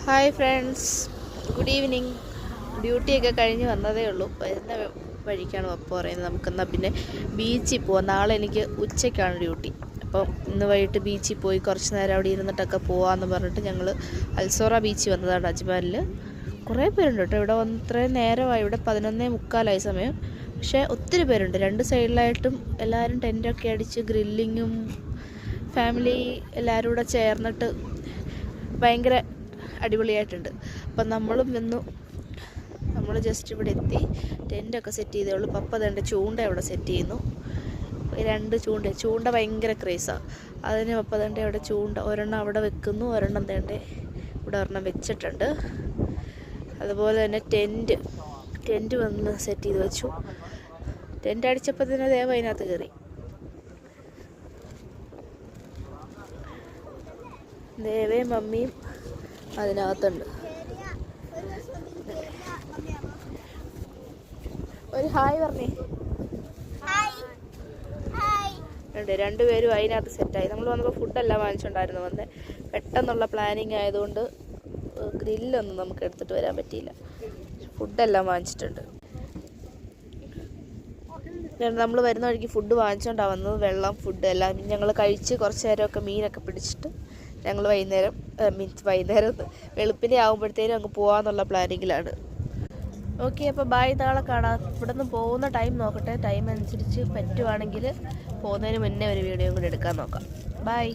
Hi friends, good evening. ഡ്യൂട്ടിയൊക്കെ കഴിഞ്ഞ് വന്നതേ ഉള്ളൂ. വരുന്ന വഴിക്കാണ് പപ്പ പറയുന്നത് നമുക്കെന്നാൽ പിന്നെ ബീച്ചിൽ പോവാം. നാളെ എനിക്ക് ഉച്ചയ്ക്കാണ് ഡ്യൂട്ടി. അപ്പം ഇന്ന് വൈകിട്ട് ബീച്ചിൽ പോയി കുറച്ച് നേരം അവിടെ ഇരുന്നിട്ടൊക്കെ പോകാമെന്ന് പറഞ്ഞിട്ട് ഞങ്ങൾ അൽസോറ ബീച്ചിൽ വന്നതാണ് അജ്മാലിൽ. കുറേ പേരുണ്ട് കേട്ടോ ഇവിടെ വന്ന്. ഇത്രയും നേരമായി, ഇവിടെ 11:45 സമയം. പക്ഷേ ഒത്തിരി പേരുണ്ട്. രണ്ട് സൈഡിലായിട്ടും എല്ലാവരും ടെൻറ്റൊക്കെ അടിച്ച് ഗ്രില്ലിങ്ങും ഫാമിലി എല്ലാവരും കൂടെ ചേർന്നിട്ട് ഭയങ്കര അടിപൊളിയായിട്ടുണ്ട്. അപ്പം നമ്മളും വന്നു. നമ്മൾ ജസ്റ്റ് ഇവിടെ എത്തി, ടെൻറ്റൊക്കെ സെറ്റ് ചെയ്തേ ഉള്ളൂ. പപ്പ തേണ്ട ചൂണ്ട അവിടെ സെറ്റ് ചെയ്യുന്നു. 2 ചൂണ്ട ഭയങ്കര ക്രേസാണ്. അതിന് പപ്പ തേണ്ട അവിടെ ചൂണ്ട ഒരെണ്ണം അവിടെ വെക്കുന്നു, ഒരെണ്ണം തേണ്ട ഇവിടെ ഒരെണ്ണം വെച്ചിട്ടുണ്ട്. അതുപോലെ തന്നെ ടെൻറ്റ് വന്ന് സെറ്റ് ചെയ്ത് വെച്ചു. ടെൻറ്റ് അടിച്ചപ്പോൾ തന്നെ ദേവ അതിനകത്ത് കയറി. ദേവയും മമ്മിയും അതിനകത്തുണ്ട്. ഒരു ഹായ് പറഞ്ഞേ. രണ്ടുപേരും അതിനകത്ത് സെറ്റായി. നമ്മൾ വന്നപ്പോൾ ഫുഡെല്ലാം വാങ്ങിച്ചുകൊണ്ടായിരുന്നു വന്നത്. പെട്ടെന്നുള്ള പ്ലാനിങ് ആയതുകൊണ്ട് ഗ്രില്ലൊന്നും നമുക്ക് എടുത്തിട്ട് വരാൻ പറ്റിയില്ല. ഫുഡെല്ലാം വാങ്ങിച്ചിട്ടുണ്ട്. നമ്മൾ വരുന്ന വഴിക്ക് ഫുഡ് വാങ്ങിച്ചുകൊണ്ടാണ് വന്നത്. വെള്ളം, ഫുഡ് എല്ലാം ഞങ്ങൾ കഴിച്ച് കുറച്ച് നേരമൊക്കെ മീനൊക്കെ പിടിച്ചിട്ട് ഞങ്ങൾ വൈകുന്നേരം വെളുപ്പിനെ ആകുമ്പോഴത്തേനും അങ്ങ് പോകാമെന്നുള്ള പ്ലാനിങ്ങിലാണ്. ഓക്കെ, അപ്പോൾ ബായ്, നാളെ കാണാം. ഇവിടെ നിന്ന് പോകുന്ന ടൈം നോക്കട്ടെ. ടൈം അനുസരിച്ച് പറ്റുവാണെങ്കിൽ പോകുന്നതിന് മുന്നേ ഒരു വീഡിയോ കൂടി എടുക്കാൻ നോക്കാം. ബായ്.